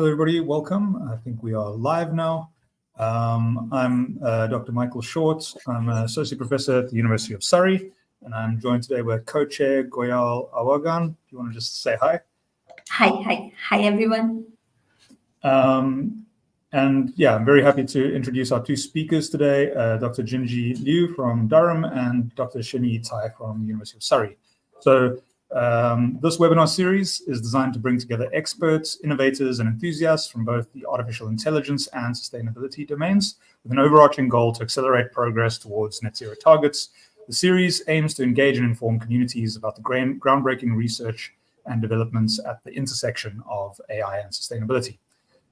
Hello, everybody. Welcome. I think we are live now. I'm Dr. Michael Short. I'm an associate professor at the University of Surrey, and I'm joined today with co-chair Goyal Awagan. Do you want to just say hi? Hi, everyone. And yeah, I'm very happy to introduce our two speakers today, Dr. Jinjie Liu from Durham and Dr. Xin Yee Tai from the University of Surrey. So this webinar series is designed to bring together experts, innovators, and enthusiasts from both the artificial intelligence and sustainability domains with an overarching goal to accelerate progress towards net zero targets. The series aims to engage and inform communities about the groundbreaking research and developments at the intersection of AI and sustainability.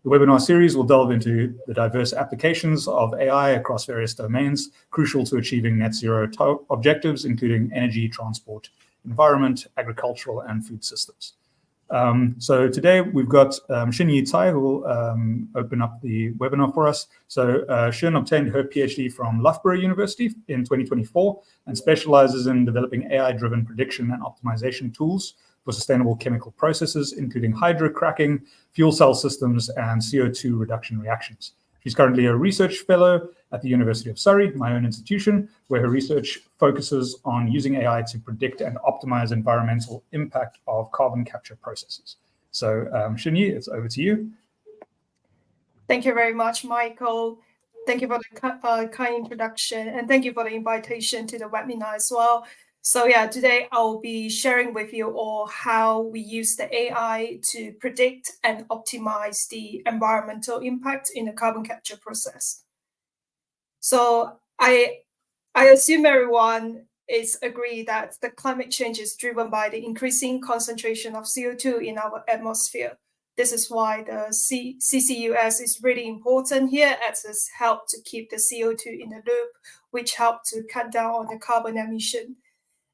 The webinar series will delve into the diverse applications of AI across various domains, crucial to achieving net zero objectives, including energy, transport, environment, agricultural, and food systems. So today we've got Xin Yee Tai, who will open up the webinar for us. So Xin obtained her PhD from Loughborough University in 2024 and specializes in developing AI-driven prediction and optimization tools for sustainable chemical processes, including hydrocracking, fuel cell systems, and CO2 reduction reactions. She's currently a research fellow at the University of Surrey, my own institution, where her research focuses on using AI to predict and optimize environmental impact of carbon capture processes. So Xin Yee, it's over to you. Thank you very much, Michael. Thank you for the kind introduction, and thank you for the invitation to the webinar as well. So yeah, today I'll be sharing with you all how we use the AI to predict and optimize the environmental impact in the carbon capture process. So I assume everyone is agree that the climate change is driven by the increasing concentration of CO2 in our atmosphere. This is why the CCUS is really important here, as it's helped to keep the CO2 in the loop, which help to cut down on the carbon emission.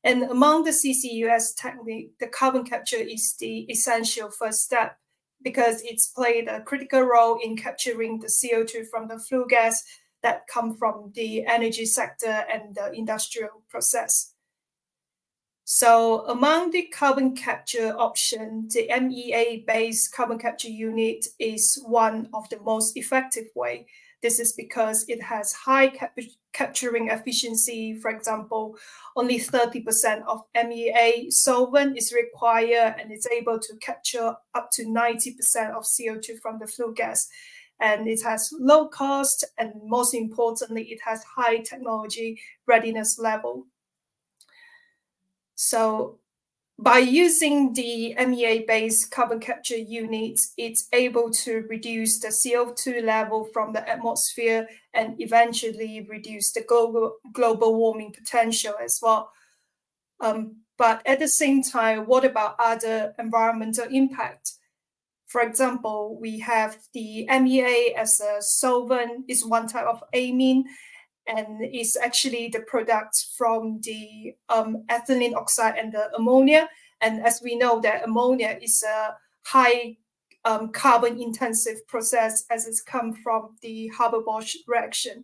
And among the CCUS technique, the carbon capture is the essential first step because it's played a critical role in capturing the CO2 from the flue gas that come from the energy sector and the industrial process. So among the carbon capture option, the MEA-based carbon capture unit is one of the most effective way. This is because it has high capturing efficiency. For example, only 30% of MEA solvent is required, and it's able to capture up to 90% of CO2 from the flue gas. And it has low cost, and most importantly, it has high technology readiness level. So by using the MEA-based carbon capture units, it's able to reduce the CO2 level from the atmosphere and eventually reduce the global warming potential as well. But at the same time, what about other environmental impact? For example, we have the MEA as a solvent, is one type of amine, and is actually the product from the ethylene oxide and the ammonia. And as we know that ammonia is a high carbon intensive process as it's come from the Haber-Bosch reaction.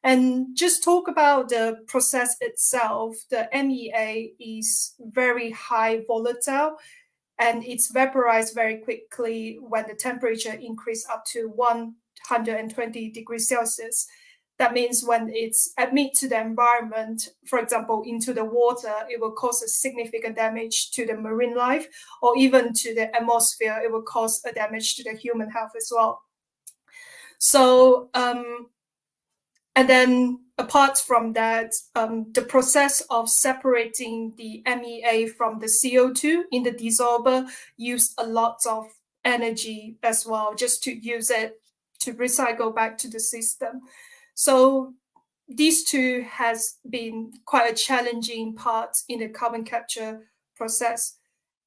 And just talk about the process itself, the MEA is very high volatile and it's vaporized very quickly when the temperature increase up to 120 degrees Celsius. That means when it's admitted to the environment, for example, into the water, it will cause a significant damage to the marine life, or even to the atmosphere, it will cause a damage to the human health as well. So, and then apart from that, the process of separating the MEA from the CO2 in the dissolver use a lot of energy as well, just to use it to recycle back to the system. So these two has been quite a challenging part in the carbon capture process.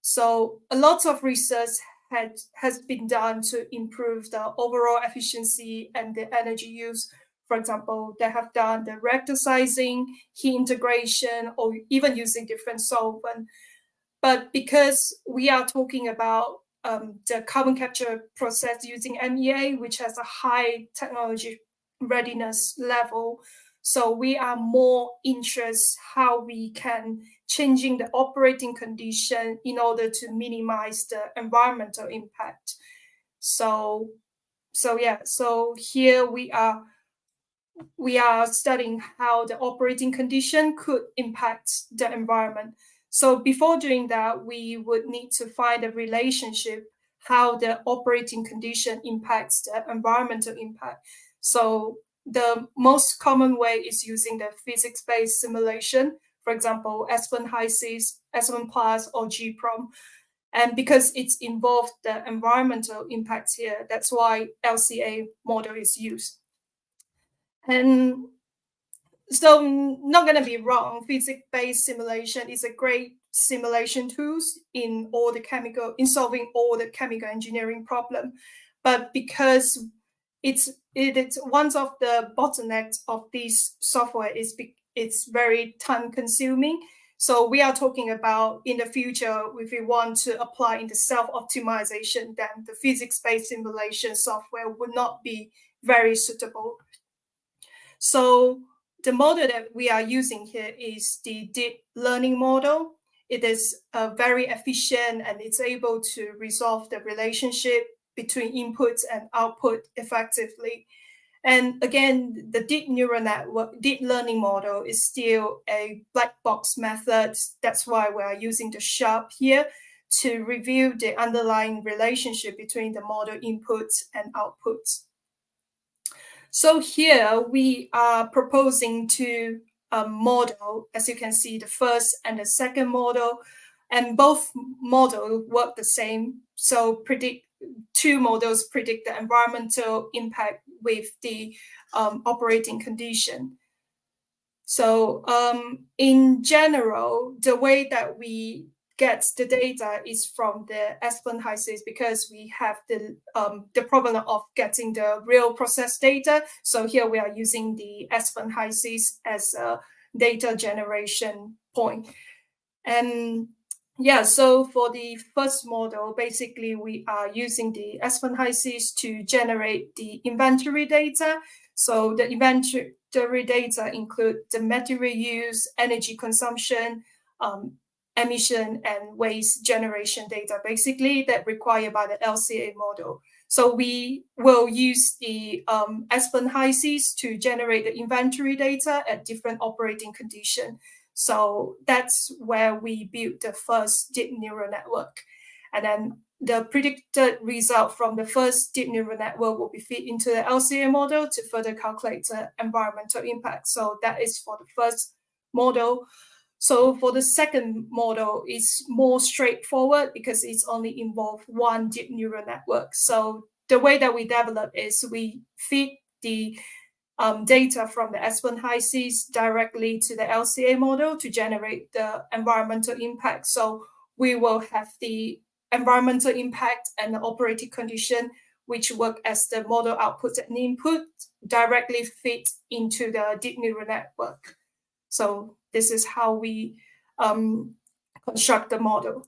So a lot of research has been done to improve the overall efficiency and the energy use. For example, they have done the reactor sizing, heat integration, or even using different solvent. But because we are talking about the carbon capture process using MEA, which has a high technology readiness level, so we are more interested how we can changing the operating condition in order to minimize the environmental impact. So here we are studying how the operating condition could impact the environment. So before doing that, we would need to find a relationship how the operating condition impacts the environmental impact. So the most common way is using the physics-based simulation, for example, Aspen HYSYS, Aspen Plus, or GPROM. And because it's involved the environmental impacts here, that's why LCA model is used. And so, not going to be wrong, physics-based simulation is a great simulation tools in solving all the chemical engineering problem. But because it's one of the bottlenecks of this software is it's very time consuming. So we are talking about in the future, if we want to apply in the self-optimization, then the physics-based simulation software would not be very suitable. So the model that we are using here is the deep learning model. It is very efficient and it's able to resolve the relationship between inputs and output effectively. And again, the deep neural network, deep learning model is still a black box method. That's why we are using the SHARP here to review the underlying relationship between the model inputs and outputs. So here we are proposing to model, as you can see, the first and the second model, and both models work the same. So two models predict the environmental impact with the operating condition. So in general, the way that we get the data is from the Aspen HYSYS because we have the problem of getting the real process data. So here we are using the Aspen HYSYS as a data generation point. And yeah, so for the first model, basically we are using the Aspen HYSYS to generate the inventory data. So the inventory data include the material use, energy consumption, emission and waste generation data, basically that required by the LCA model. So we will use the Aspen HYSYS to generate the inventory data at different operating conditions. So that's where we built the first deep neural network. And then the predicted result from the first deep neural network will be fed into the LCA model to further calculate the environmental impact. So that is for the first model. So for the second model, it's more straightforward because it's only involved one deep neural network. So the way that we develop is we feed the data from the Aspen HYSYS directly to the LCA model to generate the environmental impact. So we will have the environmental impact and the operating condition, which work as the model output and input, directly fit into the deep neural network. So this is how we construct the model.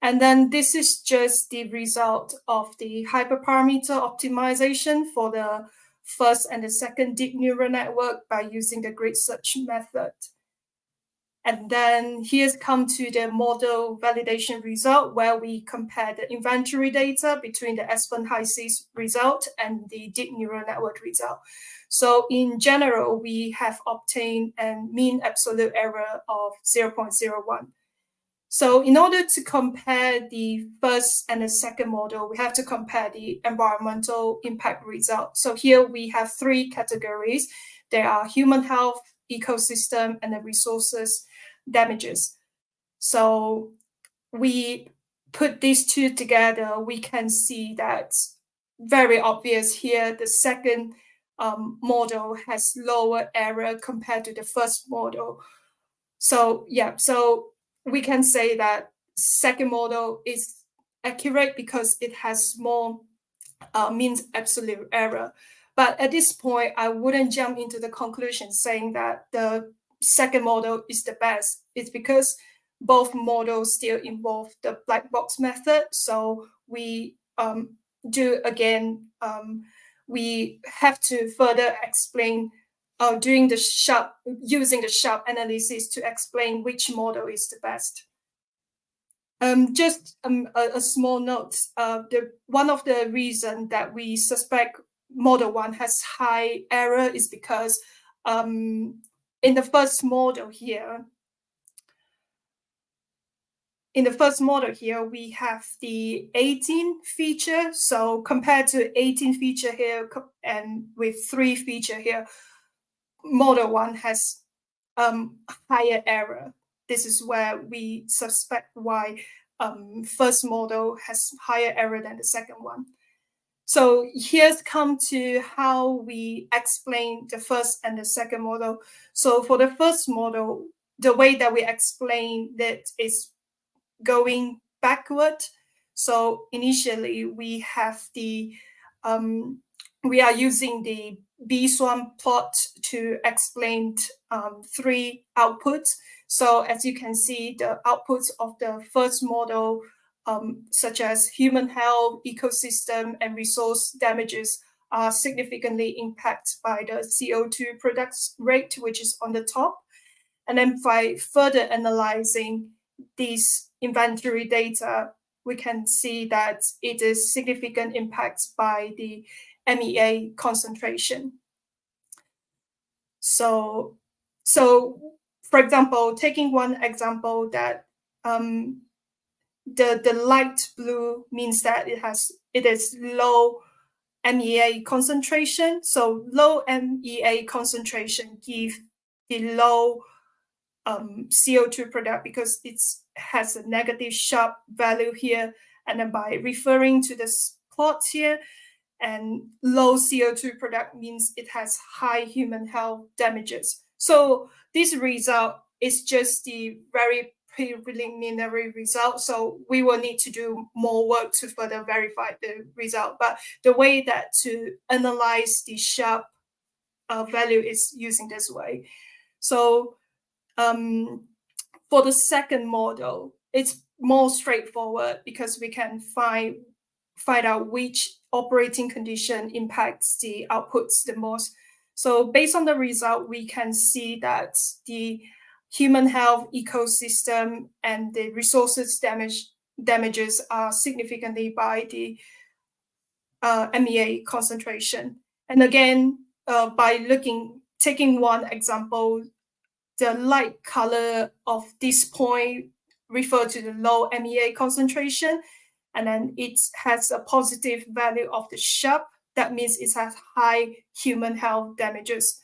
And then this is just the result of the hyperparameter optimization for the first and the second deep neural network by using the grid search method. And then here's come to the model validation result where we compare the inventory data between the Aspen HYSYS result and the deep neural network result. So in general, we have obtained a mean absolute error of 0.01. So in order to compare the first and the second model, we have to compare the environmental impact result. So here we have three categories. There are human health, ecosystem, and the resources damages. So we put these two together, we can see that very obvious here, the second model has lower error compared to the first model. So yeah, so we can say that second model is accurate because it has more mean absolute error. But at this point, I wouldn't jump into the conclusion saying that the second model is the best. It's because both models still involve the black box method. So we we have to further explain using the SHARP analysis to explain which model is the best. Just a small note. One of the reasons that we suspect model 1 has high error is because in the first model here, we have the 18 feature. So compared to 18 feature here and with 3 feature here, model 1 has higher error. This is where we suspect why first model has higher error than the second one. So here's come to how we explain the first and the second model. So for the first model, the way that we explain that is going backward. So initially we have the we are using the B-Swan plot to explain 3 outputs. So as you can see, the outputs of the first model, such as human health, ecosystem, and resource damages, are significantly impacted by the CO2 production rate, which is on the top. And then by further analyzing these inventory data, we can see that it is significant impacts by the MEA concentration. So for example, taking one example that the light blue means that it is low MEA concentration. So low MEA concentration give the low CO2 product because it has a negative sharp value here. And then by referring to this plot here, and low CO2 product means it has high human health damages. So this result is just the very preliminary result. So we will need to do more work to further verify the result. But the way that to analyze the sharp value is using this way. So for the second model, it's more straightforward because we can find out which operating condition impacts the outputs the most. So based on the result, we can see that the human health, ecosystem, and the resources damages are significantly by the MEA concentration. And again, by taking one example, the light color of this point refer to the low MEA concentration, and then it has a positive value of the sharp. That means it has high human health damages.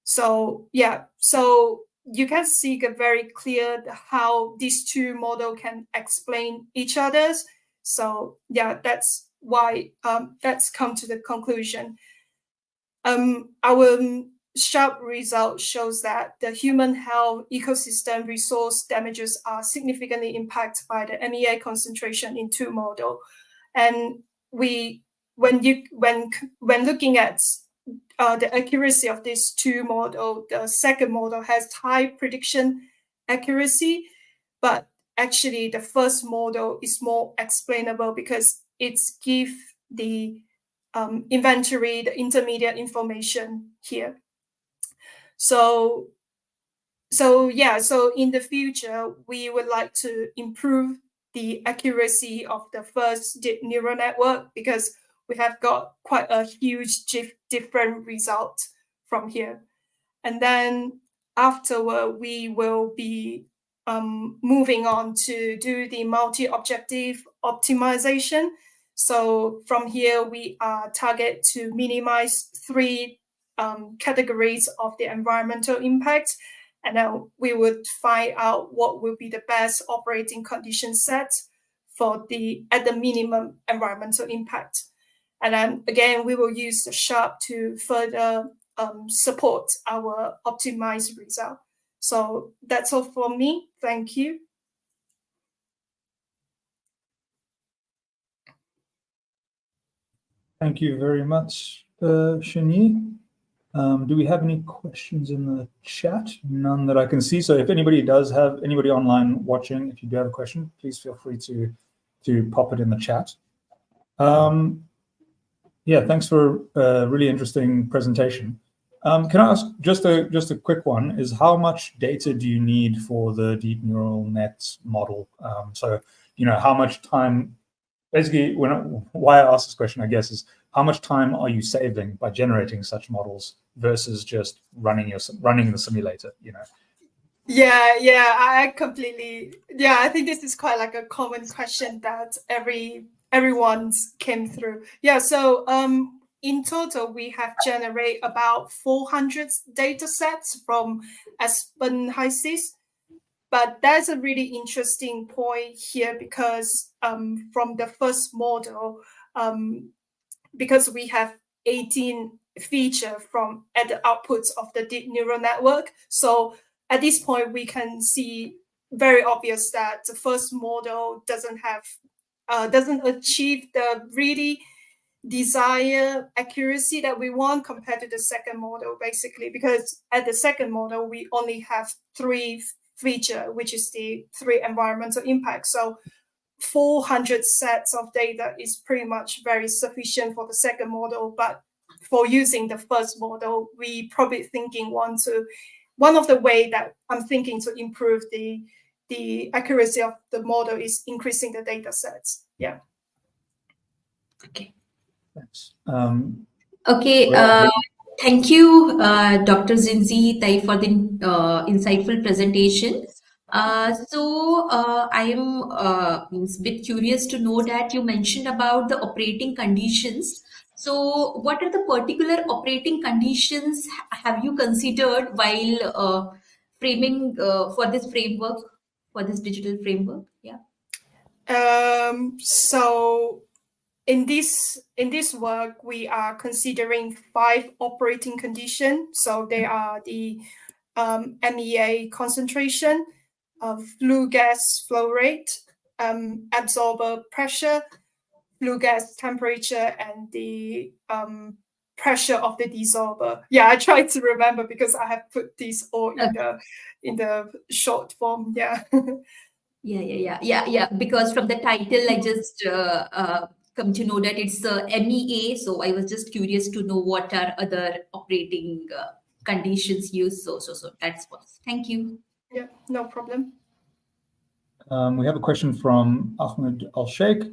So yeah, so you can see very clear how these 2 models can explain each other's. So yeah, that's why that's come to the conclusion. Our sharp result shows that the human health, ecosystem, resource damages are significantly impacted by the MEA concentration in 2 models. And when looking at the accuracy of these 2 models, the second model has high prediction accuracy, but actually the first model is more explainable because it gives the inventory, the intermediate information here. So in the future, we would like to improve the accuracy of the first deep neural network because we have got quite a huge different result from here. And then afterward, we will be moving on to do the multi-objective optimization. So from here, we are target to minimize 3 categories of the environmental impact. And then we would find out what will be the best operating condition set for at the minimum environmental impact. And then again, we will use the sharp to further support our optimized result. So that's all for me. Thank you. Thank you very much, Xin Yee. Do we have any questions in the chat? None that I can see. So if anybody does have, anybody online watching, if you do have a question, please feel free to pop it in the chat. Yeah, thanks for a really interesting presentation. Can I ask just a quick one? Is how much data do you need for the deep neural net model? So, how much time? Basically, why I ask this question, I guess, is how much time are you saving by generating such models versus just running the simulator? Yeah, I completely. Yeah, I think this is quite like a common question that everyone's came through. Yeah, so in total, we have generated about 400 data sets from Aspen HiSys. But that's a really interesting point here because from the first model, because we have 18 feature at the outputs of the deep neural network. So at this point, we can see very obvious that the first model doesn't achieve the really desired accuracy that we want compared to the second model, basically, because at the second model, we only have 3 feature, which is the 3 environmental impacts. So 400 sets of data is pretty much very sufficient for the second model. But for using the first model, we probably thinking one of the way that I'm thinking to improve the accuracy of the model is increasing the data sets. Yeah. Okay. Thanks. Okay. Thank you, Dr. Jinjie Tai, for the insightful presentation. I am a bit curious to know that you mentioned about the operating conditions. So, what are the particular operating conditions have you considered while framing for this framework, for this digital framework? Yeah. So in this work, we are considering 5 operating conditions. So they are the MEA concentration, flue gas flow rate, absorber pressure, flue gas temperature, and the pressure of the desorber. Yeah, I tried to remember because I have put these all in the short form. Yeah. Yeah. Because from the title, I just come to know that it's MEA. So I was just curious to know what are other operating conditions used. So that's what. Thank you. Yeah, no problem. We have a question from Ahmed Al-Sheikh.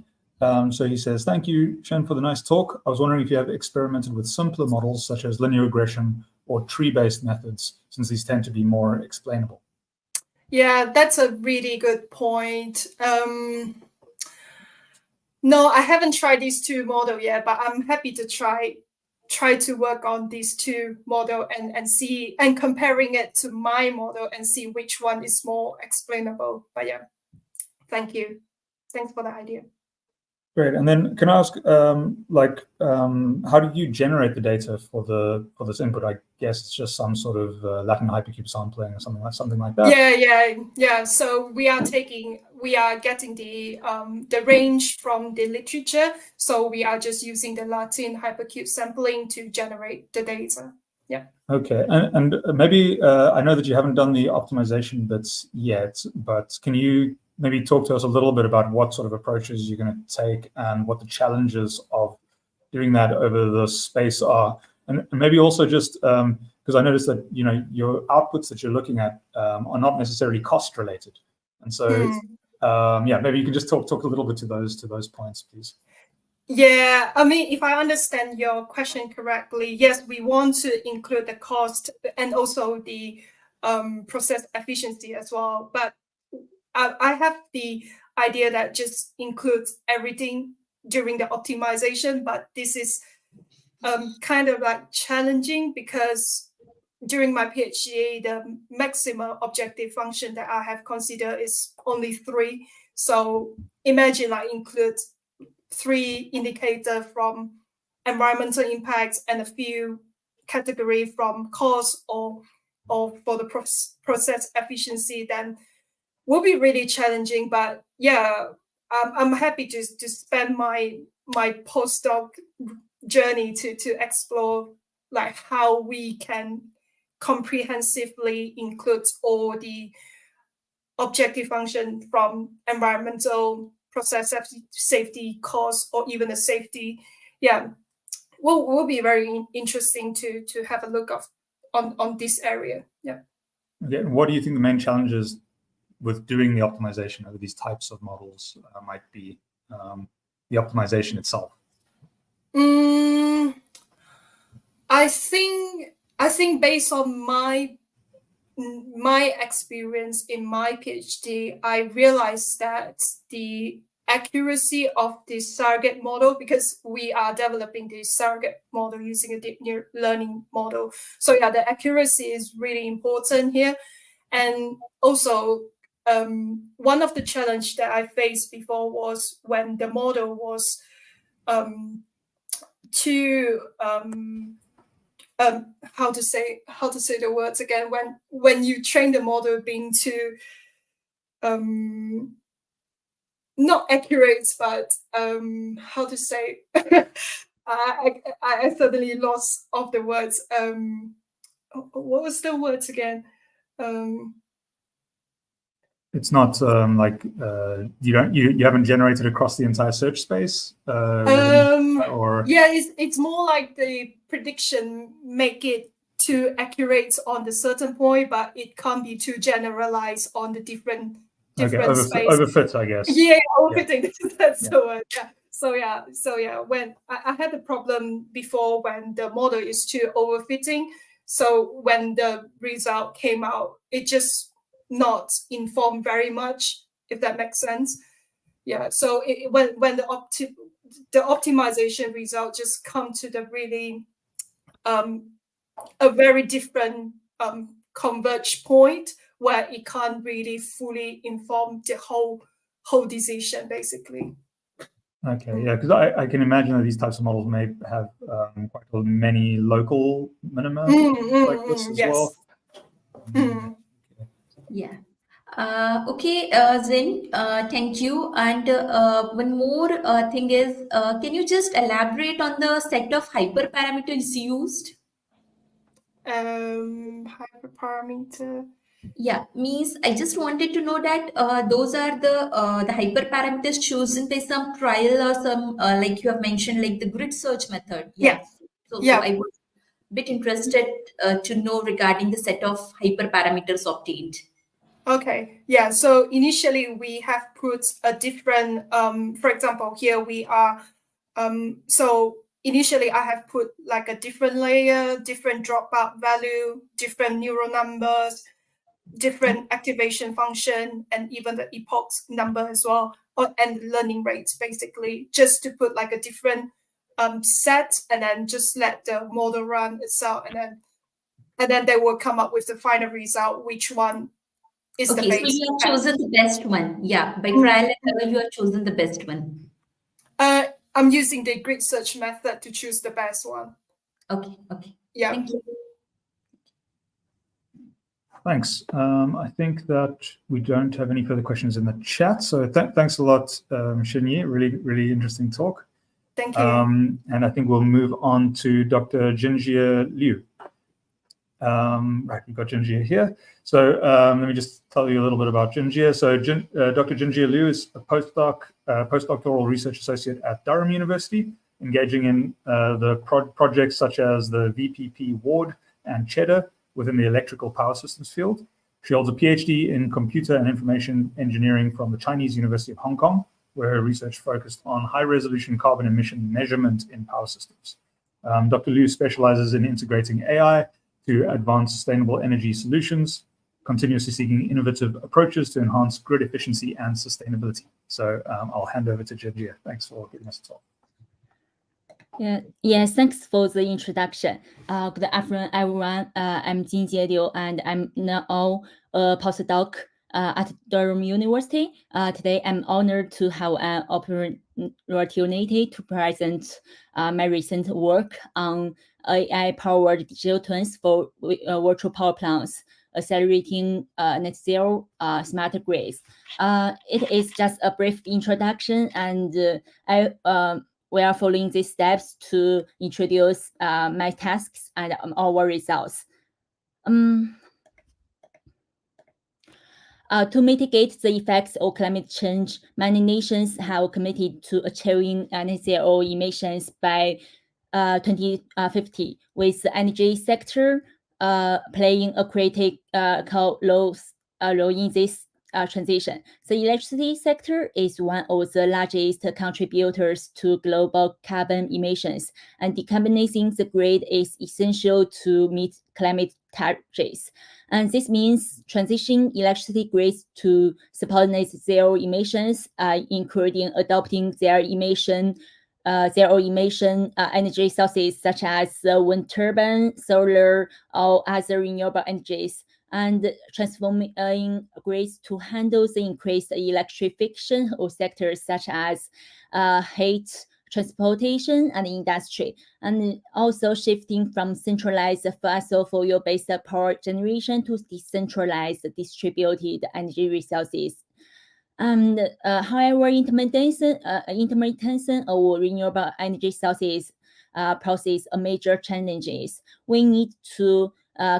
So he says, thank you, Shen, for the nice talk. I was wondering if you have experimented with simpler models such as linear regression or tree-based methods, since these tend to be more explainable. Yeah, that's a really good point. No, I haven't tried these 2 models yet, but I'm happy to try to work on these 2 models and see, and comparing it to my model and see which one is more explainable. But yeah, thank you. Thanks for the idea. Great. And then can I ask, how did you generate the data for this input? I guess it's just some sort of Latin hypercube sampling or something like that. Yeah. So we are getting the range from the literature. So we are just using the Latin hypercube sampling to generate the data. Yeah. Okay. And maybe I know that you haven't done the optimization bits yet, but can you maybe talk to us a little bit about what sort of approaches you're going to take and what the challenges of doing that over the space are? And maybe also just because I noticed that your outputs that you're looking at are not necessarily cost related, and so maybe you can just talk a little bit to those points, please. Yeah, I mean, if I understand your question correctly, yes, we want to include the cost and also the process efficiency as well. But I have the idea that just includes everything during the optimization, but this is kind of like challenging because during my PhD, the maximum objective function that I have considered is only 3. So imagine like include 3 indicators from environmental impacts and a few category from cost or for the process efficiency, then will be really challenging. But yeah, I'm happy to spend my postdoc journey to explore like how we can comprehensively include all the objective function from environmental, process safety, cost, or even the safety. Yeah, will be very interesting to have a look of on this area. Yeah. Okay. What do you think the main challenges with doing the optimization of these types of models might be? The optimization itself. I think based on my experience in my PhD, I realized that the accuracy of the surrogate model, because we are developing the surrogate model using a deep learning model. So yeah, the accuracy is really important here. And also, one of the challenge that I faced before was when the model was too how to say the words again, when you train the model being too not accurate, but how to say I suddenly lost of the words. What was the words again? It's not like you haven't generated across the entire search space, or yeah, it's more like the prediction make it too accurate on the certain point, but it can't be too generalized on the different space. Overfit, I guess. Yeah, overfitting. Yeah. That's the word. Yeah. So yeah, when I had a problem before when the model is too overfitting. So when the result came out, it just not informed very much, if that makes sense. Yeah. So when the optimization result just come to the really a very different converge point where it can't really fully inform the whole decision, basically. Okay, yeah, because I can imagine that these types of models may have quite many local minima like this as well. Yeah. Okay, Xin, thank you. And one more thing is, can you just elaborate on the set of hyperparameters used? Hyperparameter. Yeah, means I just wanted to know that those are the hyperparameters chosen by some trial or some like you have mentioned, like the grid search method. Yeah. So I was a bit interested to know regarding the set of hyperparameters obtained. Okay, yeah. So initially we have put a different, for example, here we are. So initially I have put like a different layer, different dropout value, different neural numbers, different activation function, and even the epochs number as well, and learning rates, basically, just to put like a different set, and then just let the model run itself, and then they will come up with the final result, which one is the best. So you have chosen the best one. Yeah, by trial and error, you have chosen the best one. I'm using the grid search method to choose the best one. Okay. Yeah. Thank you. Thanks. I think that we don't have any further questions in the chat. So thanks a lot, Xin Yee. Really interesting talk. Thank you. And I think we'll move on to Dr. Jinjie Liu. Right, we've got Jinjie here. So let me just tell you a little bit about Jinjie. So Dr. Jinjie Liu is a postdoctoral research associate at Durham University, engaging in the projects such as the VPP Ward and Cheddar within the electrical power systems field. She holds a PhD in computer and information engineering from the Chinese University of Hong Kong, where her research focused on high-resolution carbon emission measurement in power systems. Dr. Liu specializes in integrating AI to advance sustainable energy solutions, continuously seeking innovative approaches to enhance grid efficiency and sustainability. So I'll hand over to Jinjie. Thanks for giving us a talk. Yes, thanks for the introduction. Good afternoon, everyone. I'm Jinjie Liu, and I'm now a postdoc at Durham University. Today, I'm honored to have an opportunity to present my recent work on AI-powered digital twins for virtual power plants, accelerating net zero smart grids. It is just a brief introduction, and we are following these steps to introduce my tasks and our results. To mitigate the effects of climate change, many nations have committed to achieving net zero emissions by 2050, with the energy sector playing a critical role in this transition. The electricity sector is one of the largest contributors to global carbon emissions, and decarbonizing the grid is essential to meet climate targets. And this means transitioning electricity grids to support net zero emissions, including adopting zero emission energy sources such as wind turbine, solar, or other renewable energies, and transforming grids to handle the increased electrification of sectors such as heat, transportation, and industry, and also shifting from centralized fossil fuel-based power generation to decentralized distributed energy resources. And however, intermittency of renewable energy sources poses a major challenges. We need to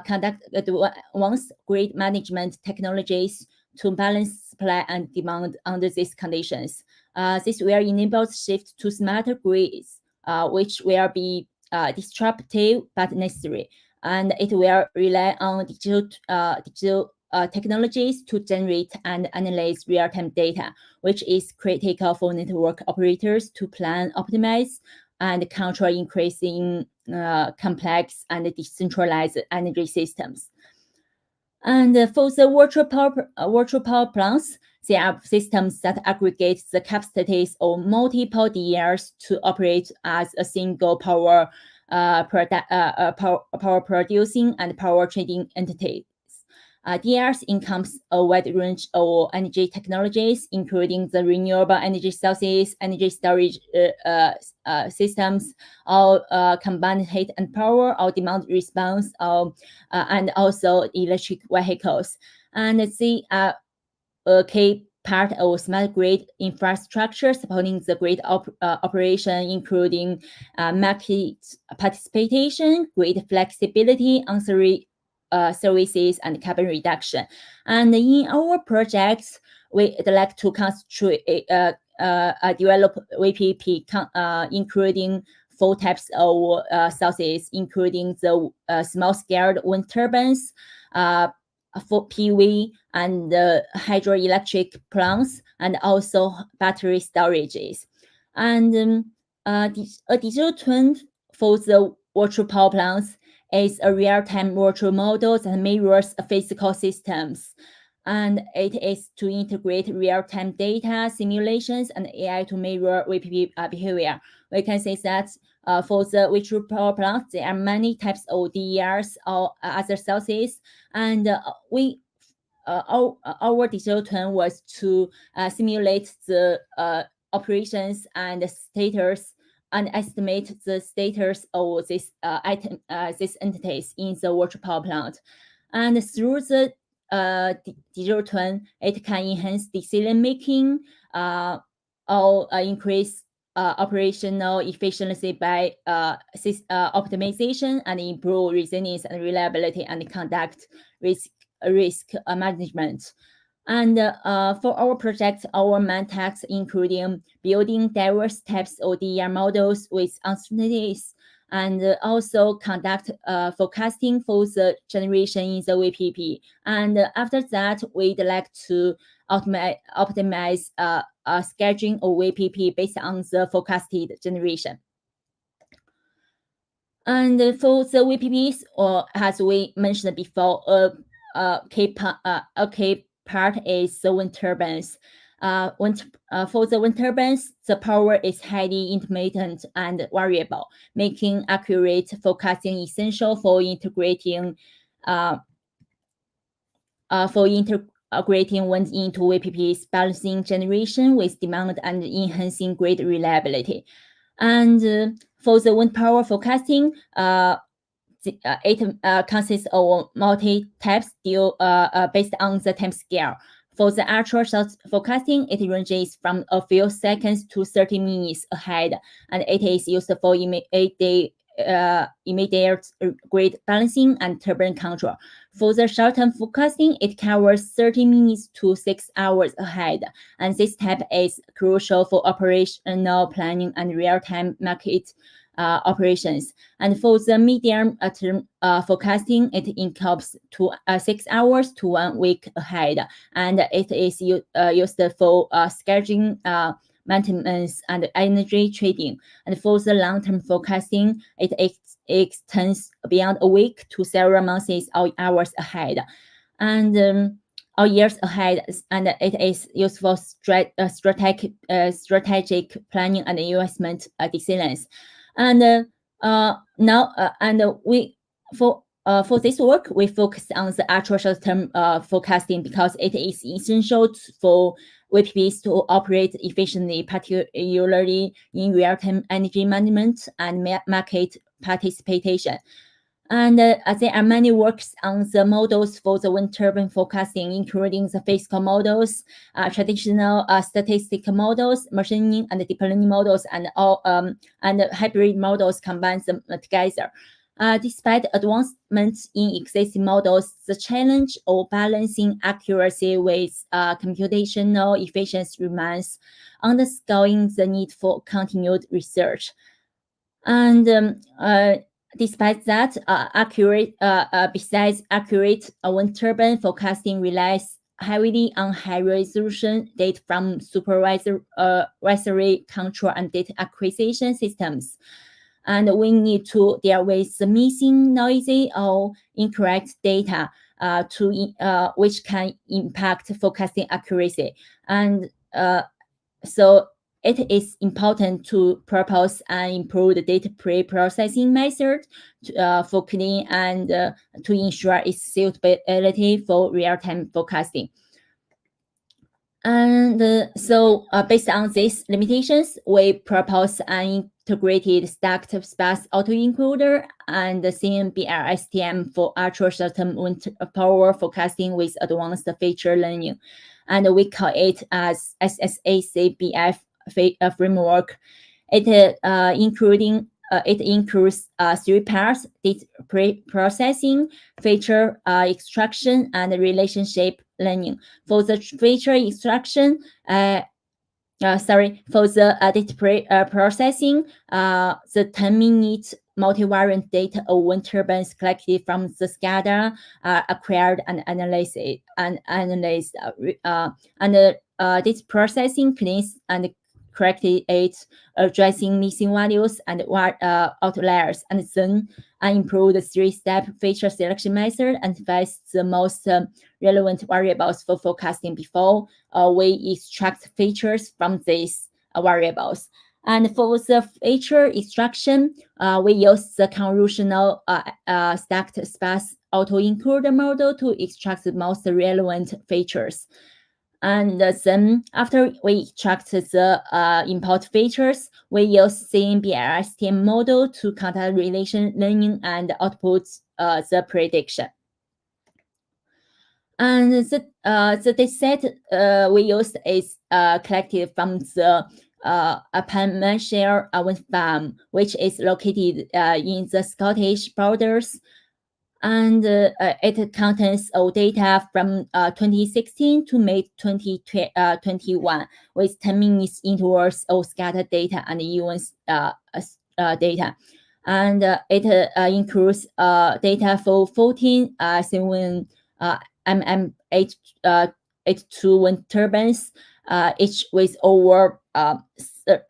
conduct advanced grid management technologies to balance supply and demand under these conditions. This will enable the shift to smarter grids, which will be disruptive but necessary, and it will rely on digital technologies to generate and analyze real-time data, which is critical for network operators to plan, optimize, and control increasing complex and decentralized energy systems. And for the virtual power plants, there are systems that aggregate the capacities of multiple DERs to operate as a single power producing and power trading entity. DERs encompass a wide range of energy technologies, including the renewable energy sources, energy storage systems, or combined heat and power, or demand response, and also electric vehicles. And they are a key part of smart grid infrastructure supporting the grid operation, including market participation, grid flexibility, ancillary services, and carbon reduction. And in our projects, we'd like to develop VPP, including 4 types of sources, including the small-scale wind turbines, for PV, and hydroelectric plants, and also battery storages. And a digital twin for the virtual power plants is a real-time virtual model that mirrors physical systems. And it is to integrate real-time data, simulations, and AI to mirror VPP behavior. We can say that for the virtual power plants, there are many types of DERs or other sources, and our digital twin was to simulate the operations and status, and estimate the status of these entities in the virtual power plant. And through the digital twin, it can enhance decision making or increase operational efficiency by optimization, and improve resilience and reliability, and conduct risk management. And for our project, our main tasks including building diverse types of DER models with uncertainties, and also conduct forecasting for the generation in the VPP. And after that, we'd like to optimize scheduling of VPP based on the forecasted generation. And for the VPPs, or as we mentioned before, a key part is the wind turbines. For the wind turbines, the power is highly intermittent and variable, making accurate forecasting essential for integrating wind into VPPs, balancing generation with demand, and enhancing grid reliability. And for the wind power forecasting, it consists of multi-types based on the time scale. For the ultra-short forecasting, it ranges from a few seconds to 30 minutes ahead, and it is used for immediate grid balancing and turbine control. For the short-term forecasting, it covers 30 minutes to 6 hours ahead, and this type is crucial for operational planning and real-time market operations. And for the medium term forecasting, it encompasses 6 hours to 1 week ahead, and it is used for scheduling, maintenance, and energy trading. And for the long-term forecasting, it extends beyond a week to several months or hours ahead, and or years ahead, and it is used for strategic planning and investment decisions. And for this work, we focus on the ultra short-term forecasting because it is essential for VPPs to operate efficiently, particularly in real-time energy management and market participation. And there are many works on the models for the wind turbine forecasting, including the physical models, traditional statistical models, machine learning and deep learning models, and hybrid models combine them together. Despite advancements in existing models, the challenge of balancing accuracy with computational efficiency remains, underscoring the need for continued research. And despite that, besides accurate wind turbine forecasting relies heavily on high-resolution data from supervisory control and data acquisition systems. And we need to deal with the missing, noisy, or incorrect data which can impact forecasting accuracy. And so it is important to propose and improve the data pre-processing method for clean and to ensure its suitability for real-time forecasting. And so based on these limitations, we propose an integrated stacked sparse autoencoder and the CNBR-STM for ultra short-term wind power forecasting with advanced feature learning. And we call it as SSACBF framework. It includes 3 parts: data pre-processing, feature extraction, and relationship learning. For the feature extraction, for the data pre-processing, the 10-minute multivariate data of wind turbines collected from the SCADA are acquired and analyzed. This processing cleans and corrected it, addressing missing values and outliers, and then improve the 3-step feature selection method and find the most relevant variables for forecasting before we extract features from these variables. And for the feature extraction, we use the convolutional stacked sparse autoencoder model to extract the most relevant features. And then after we extract the import features, we use CNBR-STM model to conduct relation learning and output the prediction. And the dataset we used is collected from the Penmanshire wind farm, which is located in the Scottish borders. And it contains data from 2016 to May 2021 with 10 minutes intervals of scattered data and events data. And it includes data for 14 MM82 wind turbines, each with over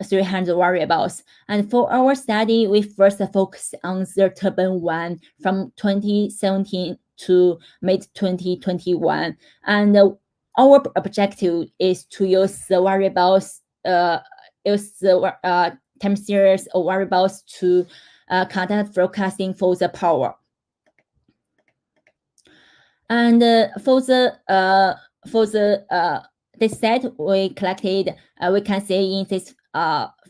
300 variables. And for our study, we first focused on the turbine 1 from 2017 to mid-2021. And our objective is to use the variables, time series of variables to conduct forecasting for the power. And for the set we collected, we can see in this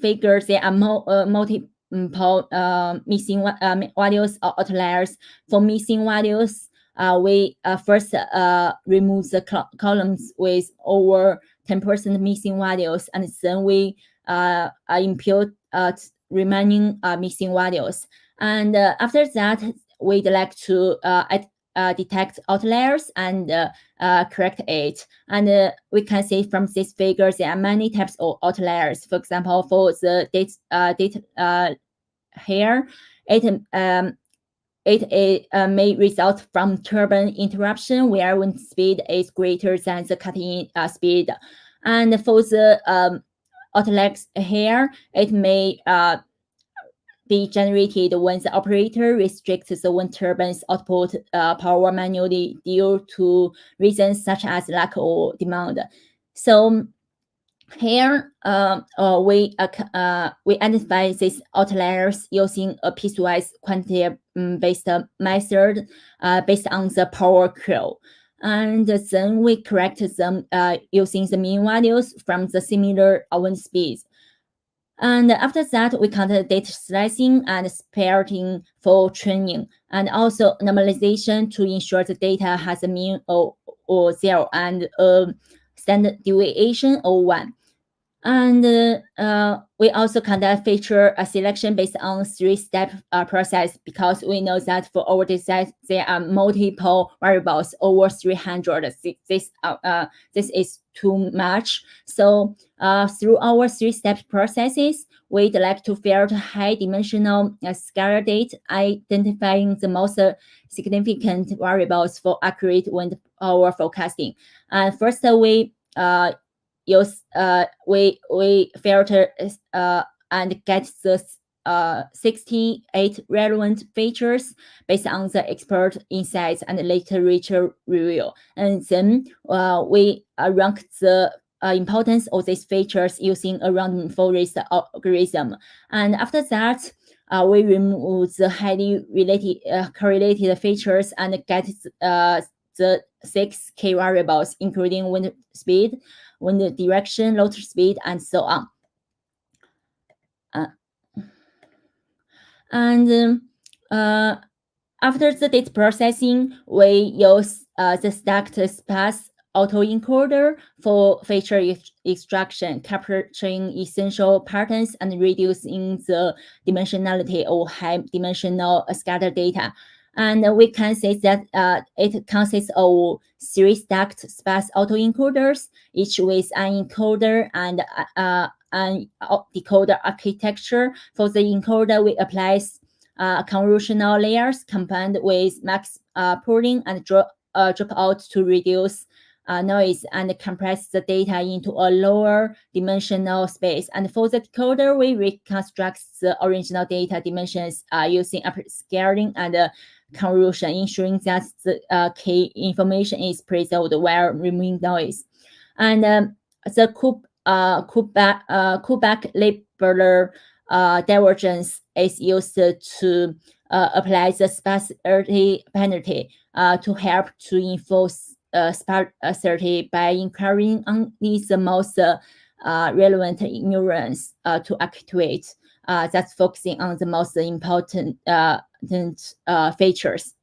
figure there are multiple missing values or outliers. For missing values, we first remove the columns with over 10% missing values, and then we impute remaining missing values. And after that, we'd like to detect outliers and correct it. And we can see from this figure there are many types of outliers. For example, for the data here, it may result from turbine interruption where wind speed is greater than the cutting speed. And for the outlet here, it may be generated when the operator restricts the wind turbine's output power manually due to reasons such as lack of demand. So here, we identify these outliers using a piecewise quantity-based method based on the power curve. And then we correct them using the mean values from the similar wind speeds. And after that, we count the data slicing and splitting for training, and also normalization to ensure the data has a mean or 0 and standard deviation of 1. And we also conduct feature selection based on 3-step process, because we know that for our design there are multiple variables over 300. This is too much. So through our 3-step processes, we'd like to filter high-dimensional scalar data, identifying the most significant variables for accurate wind power forecasting. And first, we filter and get the 68 relevant features based on the expert insights and literature review. And then we rank the importance of these features using a random forest algorithm. And after that, we remove the highly correlated features and get the 6 key variables, including wind speed, wind direction, rotor speed, and so on. After the data processing, we use the stacked sparse autoencoder for feature extraction, capturing essential patterns and reducing the dimensionality of high-dimensional scatter data. And we can say that it consists of 3 stacked sparse autoencoders, each with an encoder and an decoder architecture. For the encoder, we apply convolutional layers combined with max pooling and drop out to reduce noise and compress the data into a lower dimensional space. And for the decoder, we reconstruct the original data dimensions using upscaling and convolution, ensuring that the key information is preserved while removing noise. And the Kullback-Leibler divergence is used to apply the sparsity penalty to help to enforce sparsity by inquiring only the most relevant neurons to activate. That's focusing on the most important features.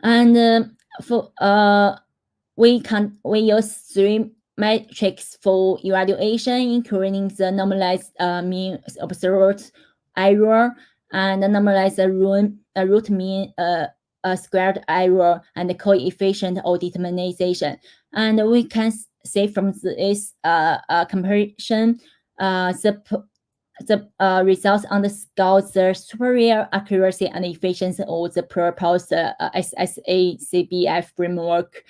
And we use 3 metrics for evaluation, including the normalized mean observed error and normalized root mean squared error and the coefficient of determination. And we can say from this comparison, the results underscore the superior accuracy and efficiency of the proposed SSA-CBF framework.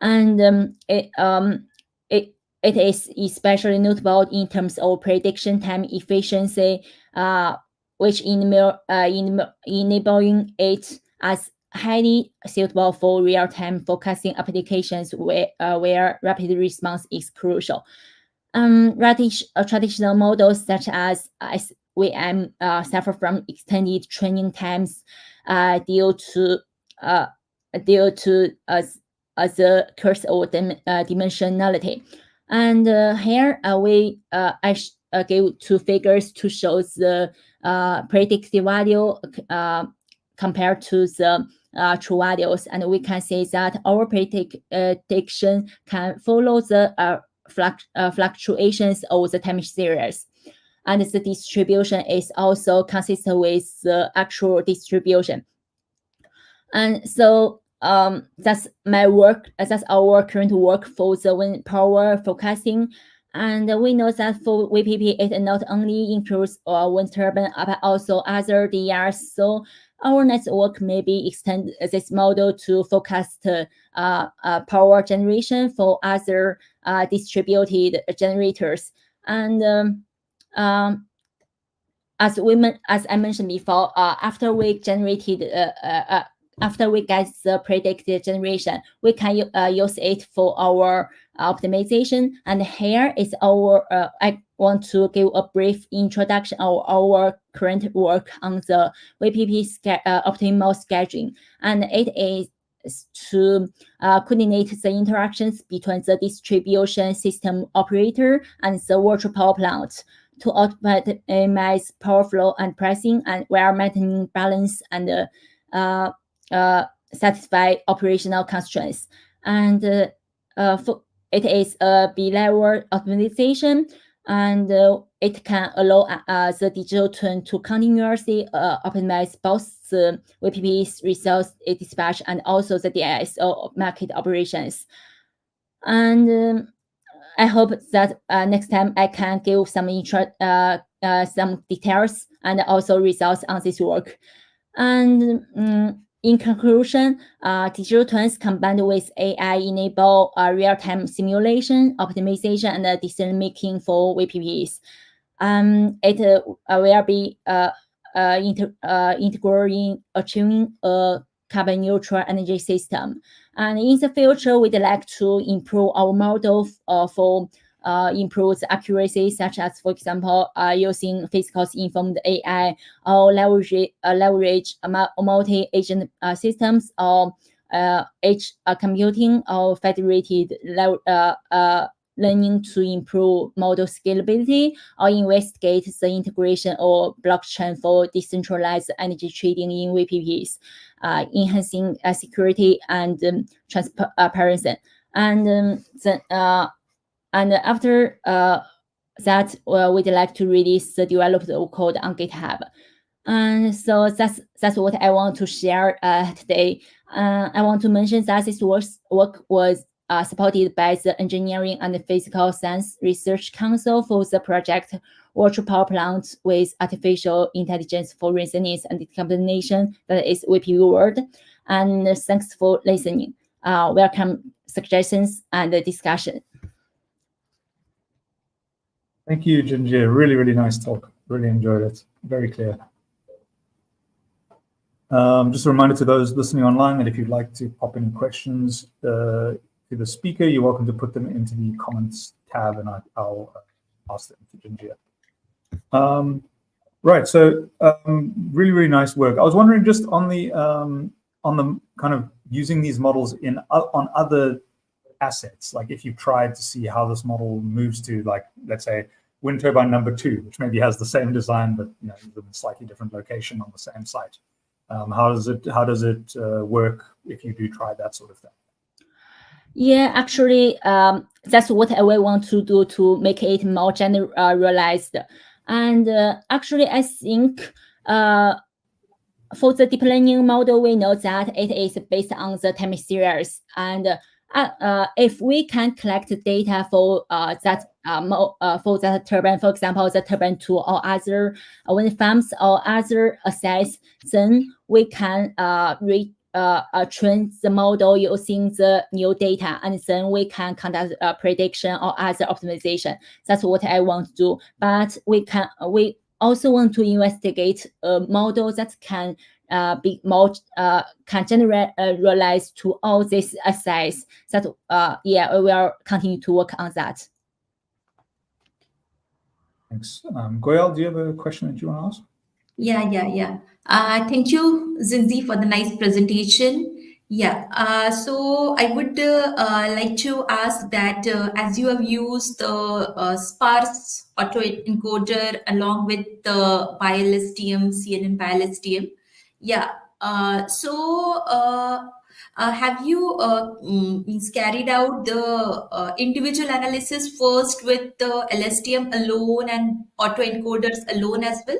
And it is especially notable in terms of prediction time efficiency, which enabling it as highly suitable for real-time forecasting applications where rapid response is crucial. Traditional models such as SVM suffer from extended training times due to the curse of dimensionality. And here we give 2 figures to show the predicted value compared to the true values. And we can say that our prediction can follow the fluctuations of the time series. And the distribution is also consistent with the actual distribution. And so that's my work. That's our current work for the wind power forecasting. And we know that for VPP, it not only includes wind turbine, but also other DERs. So our network maybe extend this model to forecast power generation for other distributed generators. And as I mentioned before, after we generated after we get the predicted generation, we can use it for our optimization. And here is our, I want to give a brief introduction of our current work on the VPP optimal scheduling. And it is to coordinate the interactions between the distribution system operator and the virtual power plant to optimize power flow and pricing, and while maintaining balance and satisfy operational constraints. And it is a B-level optimization, and it can allow the digital twin to continuously optimize both the VPP's resource dispatch and also the DSO market operations. And I hope that next time I can give some details and also results on this work. And in conclusion, digital twins combined with AI enable real-time simulation, optimization, and decision-making for VPPs. It will be integral in achieving a carbon neutral energy system. And in the future, we'd like to improve our model for improve accuracy, such as, for example, using physics-informed AI, or leverage multi-agent systems, or edge computing, or federated learning to improve model scalability, or investigate the integration of blockchain for decentralized energy trading in VPPs, enhancing security and transparency. And after that, we'd like to release the developed code on GitHub. And so that's what I want to share today. I want to mention that this work was supported by the Engineering and Physical Science Research Council for the project Virtual Power Plant with Artificial Intelligence for Resilience and Decarbonization, that is VPP World. And thanks for listening. Welcome suggestions and discussion. Thank you, Jinjie. Really, really nice talk. Really enjoyed it. Very clear. Just a reminder to those listening online that if you'd like to pop any questions to the speaker, you're welcome to put them into the comments tab, and I'll ask them to Jinjie. Right. So really, really nice work. I was wondering just on the kind of using these models on other assets, like if you've tried to see how this model moves to, like, let's say wind turbine number 2, which maybe has the same design but in a slightly different location on the same site. How does it work if you do try that sort of thing? Yeah, actually, that's what I want to do to make it more generalized. And actually, I think for the deep learning model, we know that it is based on the time series. And if we can collect data for that turbine, for example, the turbine 2 or other wind farms or other assets, then we can train the model using the new data, and then we can conduct a prediction or other optimization. That's what I want to do. But we also want to investigate a model that can be more can generalize to all these assets. That yeah, we will continue to work on that. Thanks. Goyal, do you have a question that you want to ask? Yeah. Thank you, Jinjie, for the nice presentation. Yeah, so I would like to ask that as you have used the sparse autoencoder along with the BiLSTM, CNN BiLSTM, yeah. Have you carried out the individual analysis first with the LSTM alone and autoencoders alone as well?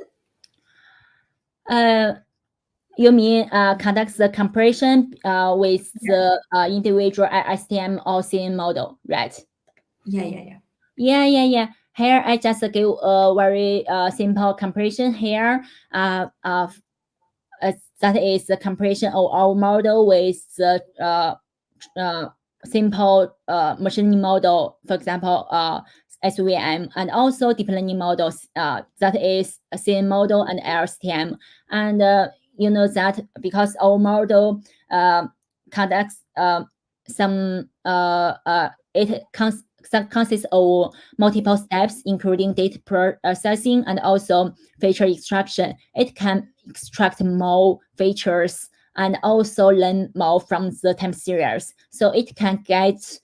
You mean conduct the comparison with the individual STM or CNN model, right? Yeah. Yeah. Here I just give a very simple comparison here. That is the comparison of our model with the simple machine learning model, for example, SVM, and also deep learning models, that is a CN model and LSTM. And you know that because our model conducts some it consists of multiple steps, including data processing and also feature extraction. It can extract more features and also learn more from the time series, so it can get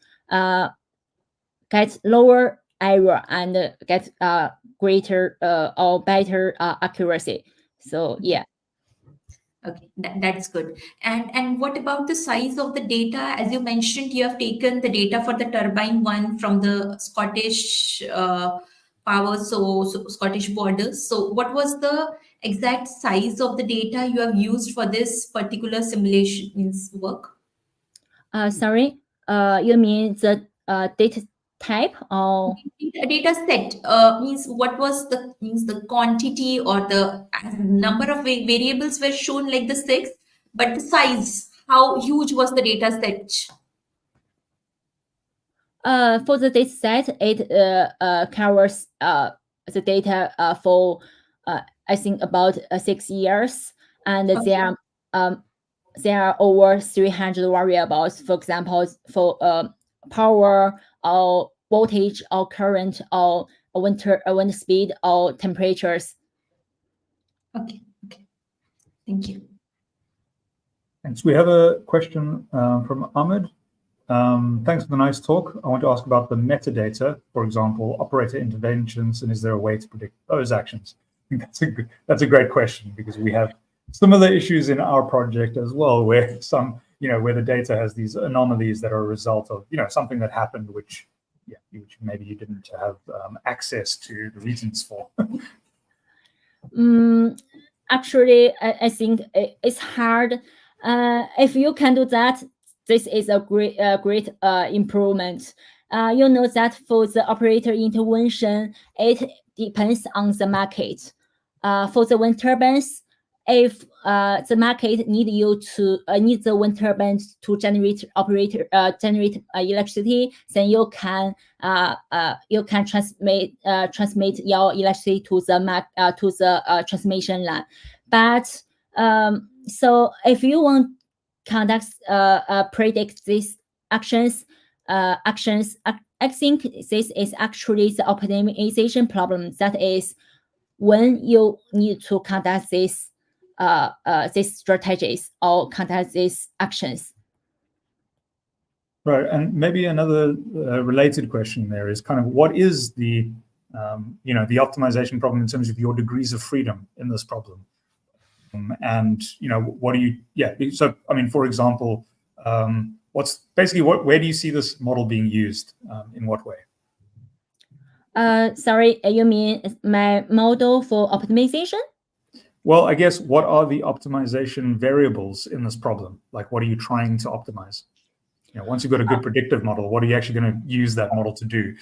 lower error and get greater or better accuracy. So yeah. Okay, that's good. And what about the size of the data? As you mentioned, you have taken the data for the turbine one from the Scottish power, so Scottish borders. So what was the exact size of the data you have used for this particular simulations work? Sorry, you mean the data type or? Data set means what was the means the quantity or the number of variables were shown like the six, but the size, how huge was the data set? For the data set, it covers the data for I think about 6 years, and Okay. there are over 300 variables. For example, for power or voltage or current or wind speed or temperatures. Okay. Thank you. Thanks. We have a question from Ahmed. Thanks for the nice talk. I want to ask about the metadata, for example, operator interventions, and is there a way to predict those actions? I think that's a great question, because we have similar issues in our project as well, where where the data has these anomalies that are a result of something that happened, which maybe you didn't have access to the reasons for. Actually, I think it's hard. If you can do that, this is a great improvement. You know that for the operator intervention, it depends on the market. For the wind turbines, if the market need the wind turbines to generate electricity, then you can transmit your electricity to the transmission line. But so if you want conduct predict these actions, I think this is actually the optimization problem. That is when you need to conduct these strategies or conduct these actions. Right, and maybe another related question there is kind of what is the the optimization problem in terms of your degrees of freedom in this problem, and what do you? So I mean, for example, where do you see this model being used? In what way? Sorry, you mean my model for optimization? Well, I guess what are the optimization variables in this problem? Like, what are you trying to optimize? Once you've got a good predictive model, what are you actually going to use that model to do?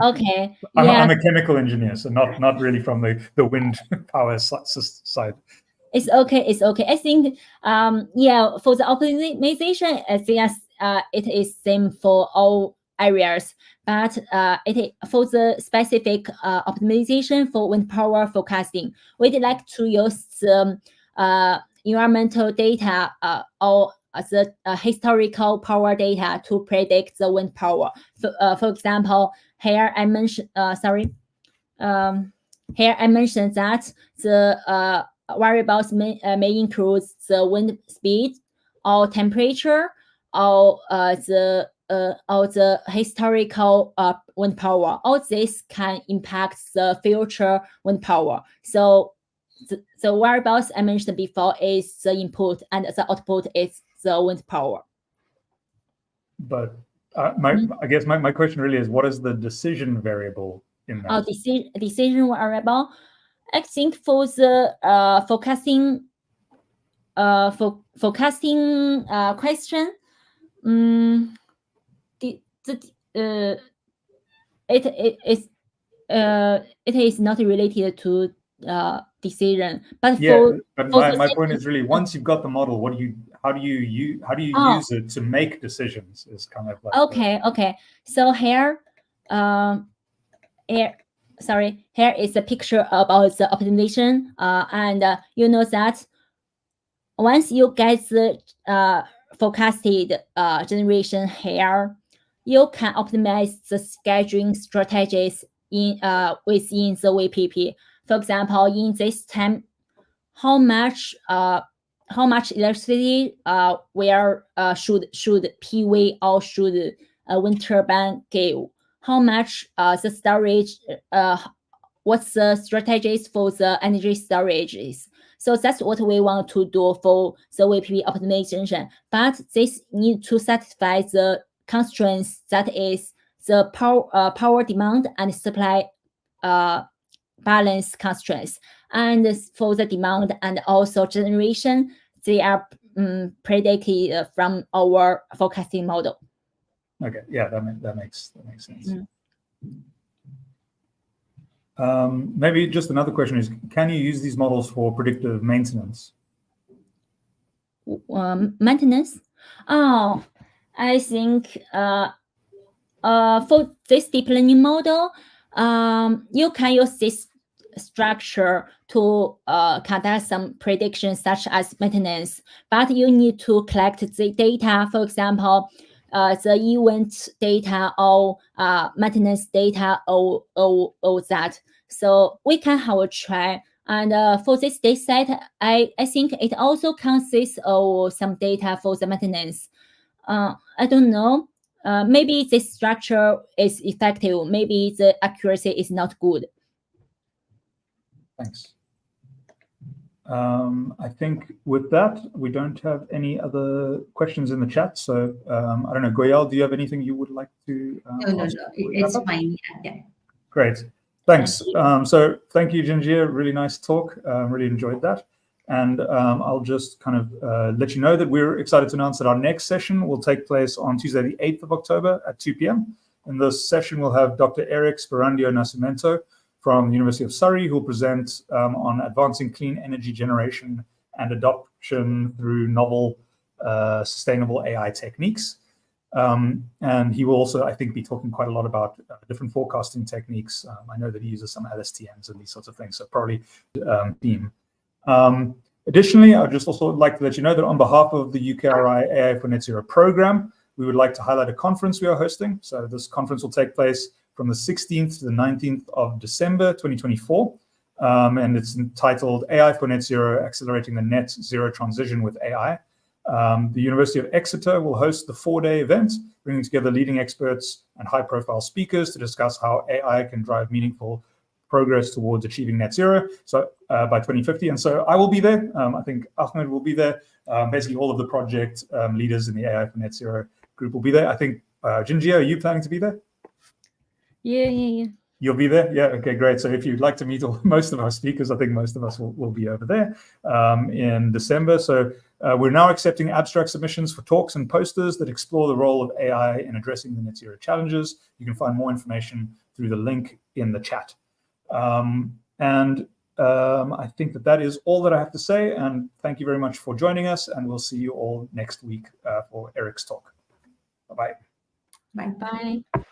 Okay. I'm a chemical engineer, so not really from the wind power side. It's okay. I think for the optimization, I think it is same for all areas, but for the specific optimization for wind power forecasting, we'd like to use the environmental data or the historical power data to predict the wind power. For example, here I mentioned that the variables may include the wind speed or temperature or the historical wind power. All this can impact the future wind power. So the variables I mentioned before is the input, and the output is the wind power. But I guess my question really is, what is the decision variable in that? Decision variable. I think for the forecasting question, it is not related to decision, but Yeah, for but for my point is really, once you've got the model, how do you use it to make decisions? Is kind of like okay. So here is a picture about the optimization, and you know that once you get the forecasted generation here, you can optimize the scheduling strategies in within the VPP. For example, in this time, how much electricity where should PV or should wind turbine give? How much the storage? What's the strategies for the energy storages? So that's what we want to do for the VPP optimization. But this need to satisfy the constraints, that is the power demand and supply balance constraints. And for the demand and also generation, they are predicted from our forecasting model. Okay, yeah, that makes sense. Maybe just another question is, can you use these models for predictive maintenance? Maintenance? Oh, I think for this deep learning model, you can use this structure to conduct some predictions such as maintenance, but you need to collect the data, for example, the event data or maintenance data or that. So we can have a try. And for this data set, I think it also consists of some data for the maintenance. I don't know. Maybe this structure is effective. Maybe the accuracy is not good. Thanks. I think with that, we don't have any other questions in the chat. So I don't know, Goyal, do you have anything you would like to No, it's fine. Yeah. Great. Thanks. So thank you, Jinjie. Really nice talk. Really enjoyed that. And I'll just kind of let you know that we're excited to announce that our next session will take place on Tuesday, the 8th of October at 2 p.m. In this session, we'll have Dr. Eric Sperandio Nascimento from the University of Surrey, who will present on advancing clean energy generation and adoption through novel sustainable AI techniques. And he will also, I think, be talking quite a lot about different forecasting techniques. I know that he uses some LSTMs and these sorts of things, so probably theme. Additionally, I'd just also like to let you know that on behalf of the UKRI AI for Net Zero program, we would like to highlight a conference we are hosting. So this conference will take place from the 16th to the 19th of December 2024. And it's entitled AI for Net Zero, Accelerating the Net Zero Transition with AI. The University of Exeter will host the 4-day event, bringing together leading experts and high-profile speakers to discuss how AI can drive meaningful progress towards achieving net zero by 2050. And so I will be there. I think Ahmed will be there. Basically, all of the project leaders in the AI for Net Zero group will be there. I think, Jinjie, are you planning to be there? Yeah. You'll be there? Yeah, okay, great. So if you'd like to meet most of our speakers, I think most of us will be over there in December. So we're now accepting abstract submissions for talks and posters that explore the role of AI in addressing the net zero challenges. You can find more information through the link in the chat. I think that is all that I have to say. And thank you very much for joining us. And we'll see you all next week for Eric's talk. Bye-bye. Bye. Bye.